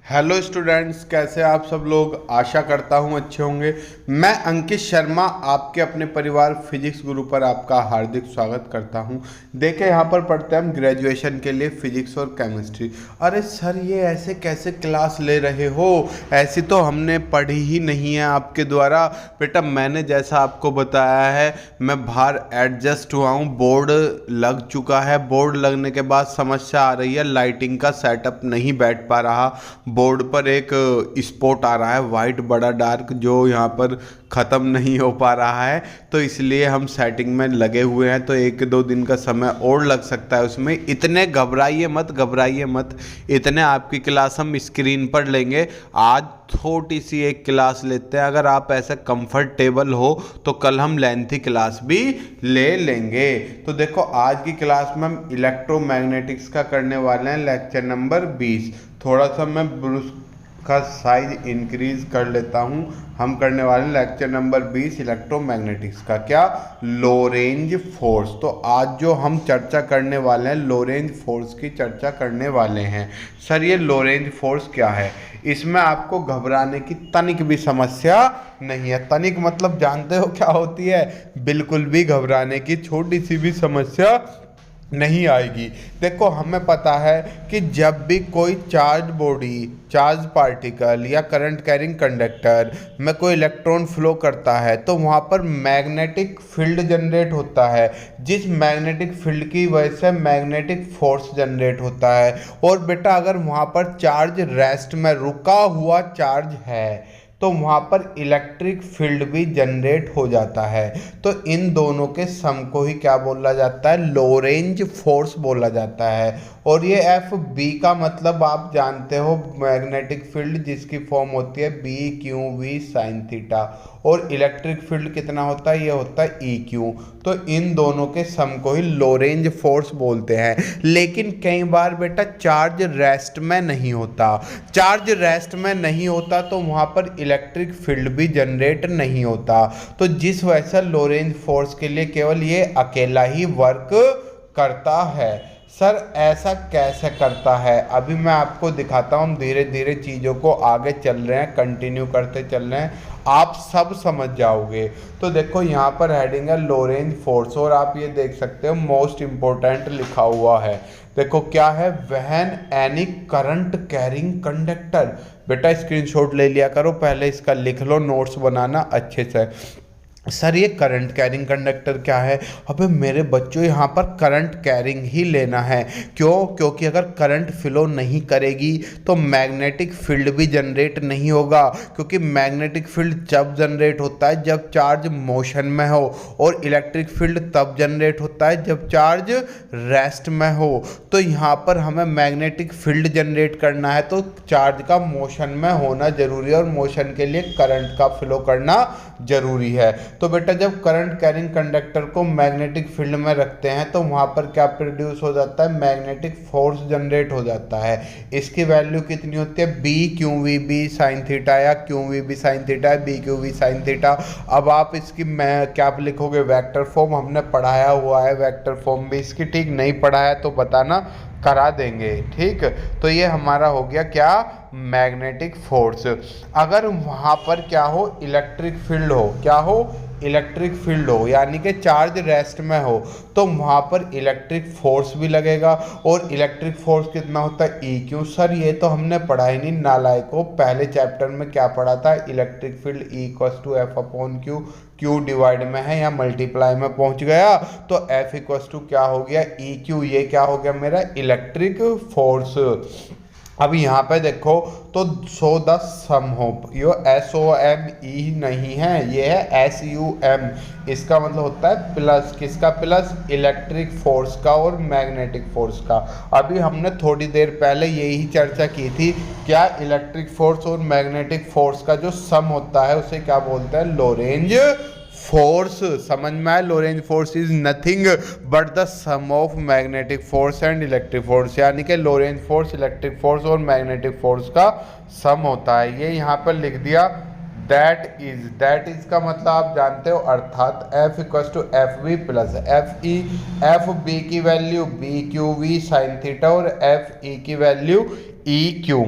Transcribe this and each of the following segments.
Hello students, कैसे आप सब लोग। आशा करता हूँ अच्छे होंगे। मैं अंकित शर्मा आपके अपने परिवार फिजिक्स गुरु पर आपका हार्दिक स्वागत करता हूँ। देखिए यहाँ पर पढ़ते हैं हम ग्रेजुएशन के लिए फिजिक्स और केमिस्ट्री। अरे सर, ये ऐसे कैसे क्लास ले रहे हो? ऐसी तो हमने पढ़ी ही नहीं है आपके द्वारा। बेटा, मैंने जैसा आपको बताया है, मैं बाहर एडजस्ट हुआ हूँ, बोर्ड लग चुका है। बोर्ड लगने के बाद समस्या आ रही है, लाइटिंग का सेटअप नहीं बैठ पा रहा। बोर्ड पर एक स्पॉट आ रहा है वाइट बड़ा डार्क, जो यहाँ पर ख़त्म नहीं हो पा रहा है। तो इसलिए हम सेटिंग में लगे हुए हैं, तो 1-2 दिन का समय और लग सकता है उसमें। इतने घबराइए मत, घबराइए मत। इतने आपकी क्लास हम स्क्रीन पर लेंगे। आज छोटी सी एक क्लास लेते हैं। अगर आप ऐसे कंफर्टेबल हो तो कल हम लेंथी क्लास भी ले लेंगे। तो देखो, आज की क्लास में हम इलेक्ट्रोमैग्नेटिक्स का करने वाले हैं, लेक्चर नंबर 20। थोड़ा सा मैं ब्रूस का साइज इंक्रीज कर लेता हूँ। हम करने वाले हैं लेक्चर नंबर 20 इलेक्ट्रोमैग्नेटिक्स का, क्या, लो रेंज फोर्स। तो आज जो हम चर्चा करने वाले हैं, लो रेंज फोर्स की चर्चा करने वाले हैं। सर, ये लो रेंज फोर्स क्या है? इसमें आपको घबराने की तनिक भी समस्या नहीं है। तनिक मतलब जानते हो क्या होती है? बिल्कुल भी घबराने की छोटी सी भी समस्या नहीं आएगी। देखो, हमें पता है कि जब भी कोई चार्ज बॉडी, चार्ज पार्टिकल या करंट कैरिंग कंडक्टर में कोई इलेक्ट्रॉन फ्लो करता है तो वहाँ पर मैग्नेटिक फील्ड जनरेट होता है। जिस मैग्नेटिक फील्ड की वजह से मैग्नेटिक फोर्स जनरेट होता है। और बेटा, अगर वहाँ पर चार्ज रेस्ट में रुका हुआ चार्ज है तो वहाँ पर इलेक्ट्रिक फील्ड भी जनरेट हो जाता है। तो इन दोनों के सम को ही क्या बोला जाता है? लो रेंज फोर्स बोला जाता है। और ये एफ बी का मतलब आप जानते हो, मैग्नेटिक फील्ड जिसकी फॉर्म होती है B Q V sine theta. और इलेक्ट्रिक फील्ड कितना होता है? ये होता है ई क्यू। तो इन दोनों के सम को ही लो रेंज फोर्स बोलते हैं। लेकिन कई बार बेटा चार्ज रेस्ट में नहीं होता। चार्ज रेस्ट में नहीं होता तो वहाँ पर इलेक्ट्रिक फील्ड भी जनरेट नहीं होता। तो जिस वजह से लो रेंज फोर्स के लिए केवल ये अकेला ही वर्क करता है। सर, ऐसा कैसे करता है? अभी मैं आपको दिखाता हूँ। धीरे धीरे चीज़ों को आगे चल रहे हैं, कंटिन्यू करते चल रहे हैं, आप सब समझ जाओगे। तो देखो, यहाँ पर हेडिंग है लो रेंज फोर्स, और आप ये देख सकते हो मोस्ट इम्पोर्टेंट लिखा हुआ है। देखो क्या है, when any current carrying conductor. बेटा स्क्रीनशॉट ले लिया करो, पहले इसका लिख लो, नोट्स बनाना अच्छे से। सर, ये करंट कैरिंग कंडक्टर क्या है? अबे मेरे बच्चों, यहाँ पर करंट कैरिंग ही लेना है। क्यों? क्योंकि अगर करंट फ्लो नहीं करेगी तो मैग्नेटिक फील्ड भी जनरेट नहीं होगा। क्योंकि मैग्नेटिक फील्ड जब जनरेट होता है जब चार्ज मोशन में हो, और इलेक्ट्रिक फील्ड तब जनरेट होता है जब चार्ज रेस्ट में हो। तो यहाँ पर हमें मैग्नेटिक फील्ड जनरेट करना है तो चार्ज का मोशन में होना जरूरी है, और मोशन के लिए करंट का फ्लो करना जरूरी है। तो बेटा, जब करंट कैरिंग कंडक्टर को मैग्नेटिक फील्ड में रखते हैं तो वहाँ पर क्या प्रोड्यूस हो जाता है? मैग्नेटिक फोर्स जनरेट हो जाता है। इसकी वैल्यू कितनी होती है? B Q V B sine theta, या Q V B sine theta, B Q V sine theta. अब आप इसकी मैं क्या लिखोगे? Vector form. हमने पढ़ाया हुआ है वेक्टर फॉर्म भी इसकी, ठीक? नहीं पढ़ाया तो बताना, करा देंगे, ठीक? तो ये हमारा हो गया क्या? Magnetic force. अगर वहाँ पर क्या हो? इलेक्ट्रिक फील्ड हो। क्या हो? इलेक्ट्रिक फील्ड हो, यानी कि चार्ज रेस्ट में हो, तो वहाँ पर इलेक्ट्रिक फोर्स भी लगेगा। और इलेक्ट्रिक फोर्स कितना होता है? E Q. सर, ये तो हमने पढ़ा ही नहीं, नालायकों। पहले चैप्टर में क्या पढ़ा था? Electric field E equals to F upon q. Q divide में है या मल्टीप्लाई में पहुंच गया, तो एफ इक्वल्स टू क्या हो गया? E Q. ये क्या हो गया मेरा? Electric force. अब यहाँ पे देखो तो सो द सम हो, यो एस ओ एम ई नहीं है, ये है एस यू एम। इसका मतलब होता है प्लस। किसका प्लस? इलेक्ट्रिक फोर्स का और मैग्नेटिक फोर्स का। अभी हमने थोड़ी देर पहले यही चर्चा की थी, क्या इलेक्ट्रिक फोर्स और मैग्नेटिक फोर्स का जो सम होता है उसे क्या बोलते हैं? Lorentz force. समझ में आया? Lorentz force is nothing but the sum of magnetic force and electric force, यानी कि Lorentz force electric force और मैग्नेटिक फोर्स का सम होता है। ये यहाँ पर लिख दिया। दैट इज का मतलब आप जानते हो, अर्थात F equals to F B plus F E. F B की value B Q V sine theta और एफ ई की वैल्यू ई क्यू।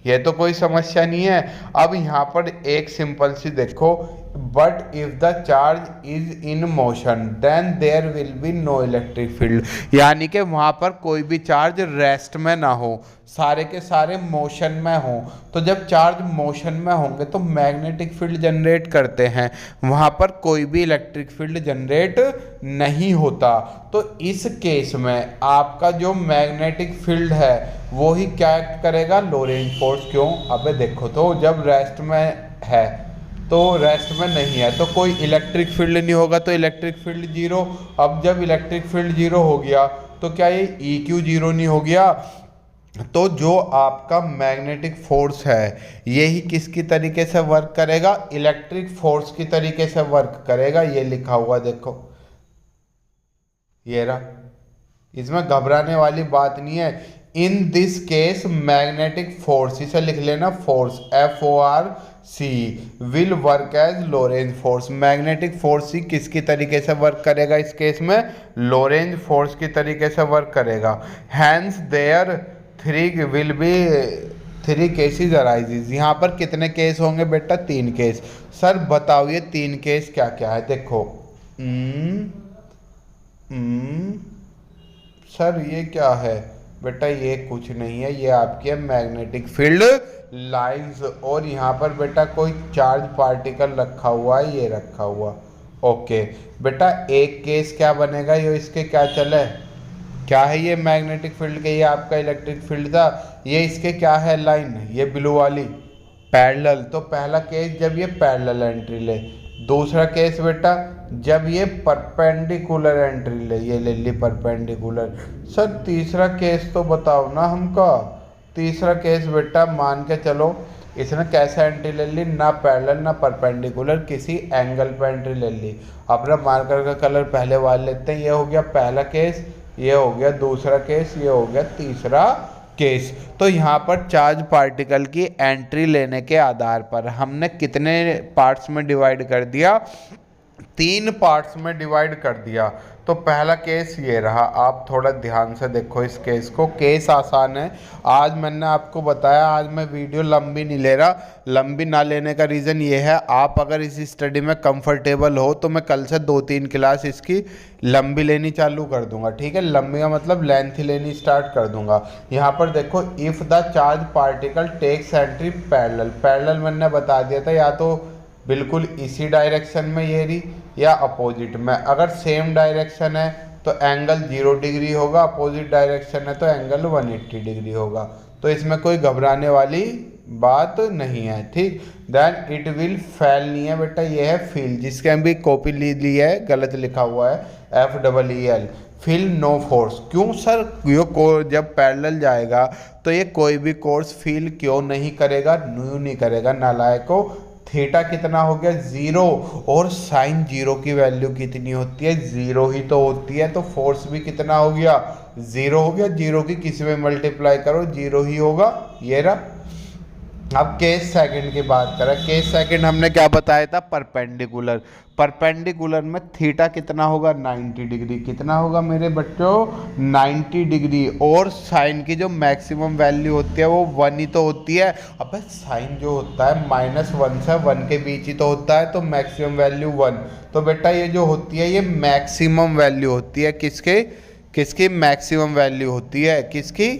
ये तो कोई समस्या नहीं है। अब यहाँ पर एक सिंपल सी देखो, but if the charge is in motion then there will be no electric field, यानी कि वहाँ पर कोई भी चार्ज रेस्ट में ना हो, सारे के सारे मोशन में हो। तो जब चार्ज मोशन में होंगे तो मैग्नेटिक फील्ड जनरेट करते हैं, वहाँ पर कोई भी इलेक्ट्रिक फील्ड जनरेट नहीं होता। तो इस केस में आपका जो मैग्नेटिक फील्ड है वो ही क्या करेगा, लोरेंज फोर्स। क्यों, अबे देखो तो जब रेस्ट में है तो रेस्ट में नहीं है तो कोई इलेक्ट्रिक फील्ड नहीं होगा, तो इलेक्ट्रिक फील्ड जीरो। अब जब इलेक्ट्रिक फील्ड जीरो हो गया तो क्या ये EQ जीरो नहीं हो गया। तो जो आपका मैग्नेटिक फोर्स है यही किसकी तरीके से वर्क करेगा, इलेक्ट्रिक फोर्स की तरीके से वर्क करेगा। ये लिखा हुआ देखो, ये रहा, इसमें घबराने वाली बात नहीं है। In this case magnetic force, इसे लिख लेना force, FORC will work as Lorentz force. Magnetic force ही किसकी तरीके से वर्क करेगा इस केस में, लोरेंज फोर्स की तरीके से वर्क करेगा। Hence there three cases arises. यहाँ पर कितने केस होंगे बेटा, 3 केस। सर बताओ ये 3 केस क्या क्या है। देखो सर ये क्या है बेटा, ये कुछ नहीं है, ये आपकी है मैग्नेटिक फील्ड लाइंस। और यहाँ पर बेटा कोई चार्ज पार्टिकल रखा हुआ है, ये रखा हुआ। ओके बेटा, एक केस क्या बनेगा, ये इसके क्या चले, क्या है ये मैग्नेटिक फील्ड के, ये आपका इलेक्ट्रिक फील्ड था, ये इसके क्या है लाइन, ये ब्लू वाली पैरेलल। तो पहला केस जब ये पैरेलल एंट्री ले, दूसरा केस बेटा जब ये परपेंडिकुलर एंट्री ले, ये ले ली परपेंडिकुलर। सर तीसरा केस तो बताओ ना हमको। तीसरा केस बेटा मान के चलो इसने कैसे एंट्री ले ली, ना पैरेलल ना परपेंडिकुलर, किसी एंगल पे एंट्री ले ली। अपना मार्कर का कलर पहले वाले लेते हैं। ये हो गया पहला केस, ये हो गया दूसरा केस, ये हो गया तीसरा केस। तो यहाँ पर चार्ज पार्टिकल की एंट्री लेने के आधार पर हमने कितने पार्ट्स में डिवाइड कर दिया, 3 पार्ट्स में डिवाइड कर दिया। तो पहला केस ये रहा, आप थोड़ा ध्यान से देखो इस केस को। केस आसान है, आज मैंने आपको बताया, आज मैं वीडियो लंबी नहीं ले रहा। लंबी ना लेने का रीज़न ये है, आप अगर इस स्टडी में कंफर्टेबल हो तो मैं कल से 2-3 क्लास इसकी लंबी लेनी चालू कर दूंगा, ठीक है। लंबी का मतलब लेंथ लेनी स्टार्ट कर दूंगा। यहाँ पर देखो, if the charge particle takes entry parallel, parallel मैंने बता दिया था, या तो बिल्कुल इसी डायरेक्शन में ये रही या अपोजिट में। अगर सेम डायरेक्शन है तो एंगल 0 डिग्री होगा, अपोजिट डायरेक्शन है तो एंगल 180 डिग्री होगा। तो इसमें कोई घबराने वाली बात नहीं है, ठीक। देन इट विल फेल नहीं है बेटा, ये है फील, जिसके हम भी कॉपी ली है, गलत लिखा हुआ है FEEL, फील नो फोर्स। क्यों सर, ये जब पैरेलल जाएगा तो ये कोई भी कोर्स फील क्यों नहीं करेगा, न्यू नहीं करेगा नालायको। थीटा कितना हो गया 0, और साइन 0 की वैल्यू कितनी होती है, 0 ही तो होती है। तो फोर्स भी कितना हो गया, 0 हो गया। 0 की किसी में मल्टीप्लाई करो 0 ही होगा, ये रहा। अब केस सेकंड की बात करें। केस सेकंड हमने क्या बताया था, परपेंडिकुलर। परपेंडिकुलर में थीटा कितना होगा, 90 डिग्री। कितना होगा मेरे बच्चों, 90 डिग्री। और साइन की जो मैक्सिमम वैल्यू होती है वो 1 ही तो होती है। अब साइन जो होता है -1 से 1 के बीच ही तो होता है, तो मैक्सिमम वैल्यू 1। तो बेटा ये जो होती है ये मैक्सिमम वैल्यू होती है, किसकी मैक्सिमम वैल्यू होती है, किसकी,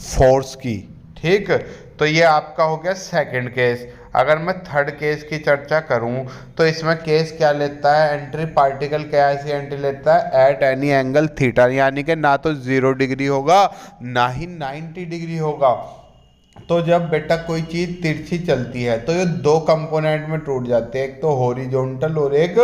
फोर्स की, ठीक। तो ये आपका हो गया सेकंड केस। अगर मैं थर्ड केस की चर्चा करूं तो इसमें केस क्या लेता है, एंट्री पार्टिकल क्या ऐसी एंट्री लेता है, एट एनी एंगल थीटा, यानी कि ना तो 0 डिग्री होगा ना ही 90 डिग्री होगा। तो जब बेटा कोई चीज़ तिरछी चलती है तो ये 2 कंपोनेंट में टूट जाते हैं, एक तो हॉरिजॉन्टल और एक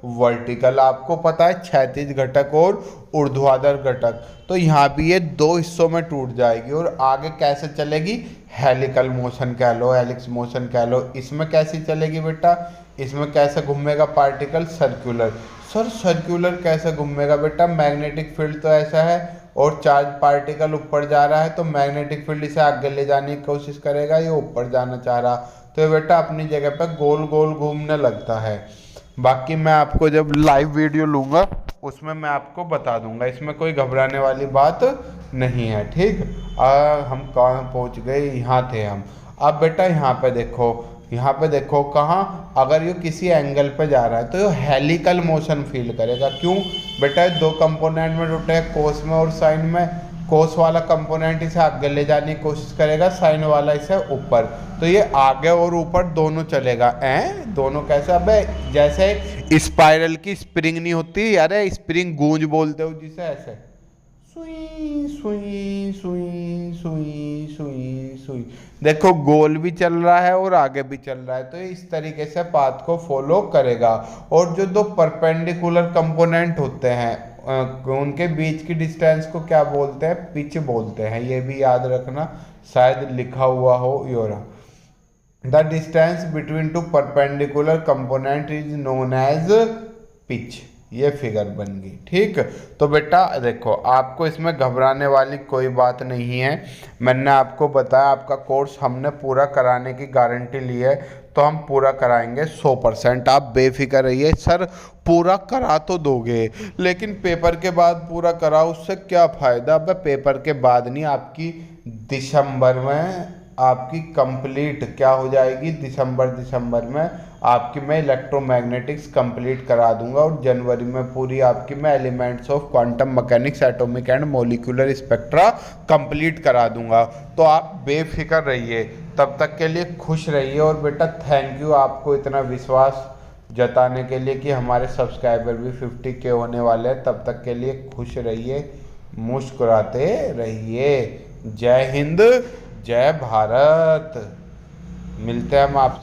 वर्टिकल। आपको पता है क्षैतिज घटक और ऊर्ध्वाधर घटक। तो यहाँ भी ये 2 हिस्सों में टूट जाएगी और आगे कैसे चलेगी, हेलिकल मोशन कह लो, हेलिक्स मोशन कह लो। इसमें कैसी चलेगी बेटा, इसमें कैसे घूमेगा पार्टिकल, सर्कुलर। सर सर्कुलर कैसे घूमेगा बेटा, मैग्नेटिक फील्ड तो ऐसा है और चार्ज पार्टिकल ऊपर जा रहा है, तो मैग्नेटिक फील्ड इसे आगे ले जाने की कोशिश करेगा, ये ऊपर जाना चाह रहा, तो ये बेटा अपनी जगह पर गोल गोल घूमने लगता है। बाकी मैं आपको जब लाइव वीडियो लूँगा उसमें मैं आपको बता दूंगा, इसमें कोई घबराने वाली बात नहीं है। ठीक, हम कहाँ पहुँच गए, यहाँ थे हम। अब बेटा यहाँ पे देखो, यहाँ पे देखो कहाँ, अगर ये किसी एंगल पे जा रहा है तो ये हेलिकल मोशन फील करेगा। क्यों बेटा, दो कंपोनेंट में टूटे हैं, कोस में और साइन में। कोस वाला कंपोनेंट इसे आगे ले जाने की कोशिश करेगा, साइन वाला इसे ऊपर, तो ये आगे और ऊपर दोनों चलेगा। दोनों कैसे, अबे जैसे स्पाइरल की स्प्रिंग नहीं होती, अरे स्प्रिंग गूंज बोलते हो जिसे, ऐसे सुई सुई सुई सुई सुई सुई। देखो गोल भी चल रहा है और आगे भी चल रहा है, तो ये इस तरीके से पाथ को फॉलो करेगा। और जो दो परपेंडिकुलर कंपोनेंट होते हैं उनके बीच की डिस्टेंस को क्या बोलते हैं, पिच बोलते हैं। ये भी याद रखना, शायद लिखा हुआ हो योरा। The distance between two perpendicular component is known as pitch. ये फिगर बन गई। ठीक, तो बेटा देखो आपको इसमें घबराने वाली कोई बात नहीं है। मैंने आपको बताया आपका कोर्स हमने पूरा कराने की गारंटी ली है, तो हम पूरा कराएंगे 100%। आप बेफिक्र रहिए, सर पूरा करा तो दोगे लेकिन पेपर के बाद पूरा कराओ, उससे क्या फ़ायदा। अब पेपर के बाद नहीं, आपकी दिसंबर में आपकी कंप्लीट क्या हो जाएगी, दिसंबर में आपकी मैं इलेक्ट्रोमैग्नेटिक्स कंप्लीट करा दूंगा, और जनवरी में पूरी आपकी मैं elements of quantum mechanics, atomic and molecular spectra complete करा दूंगा। तो आप बेफिक्र रहिए, तब तक के लिए खुश रहिए। और बेटा थैंक यू आपको इतना विश्वास जताने के लिए कि हमारे सब्सक्राइबर भी 50K होने वाले हैं। तब तक के लिए खुश रहिए, मुस्कुराते रहिए। जय हिंद, जय भारत। मिलते हैं हम आप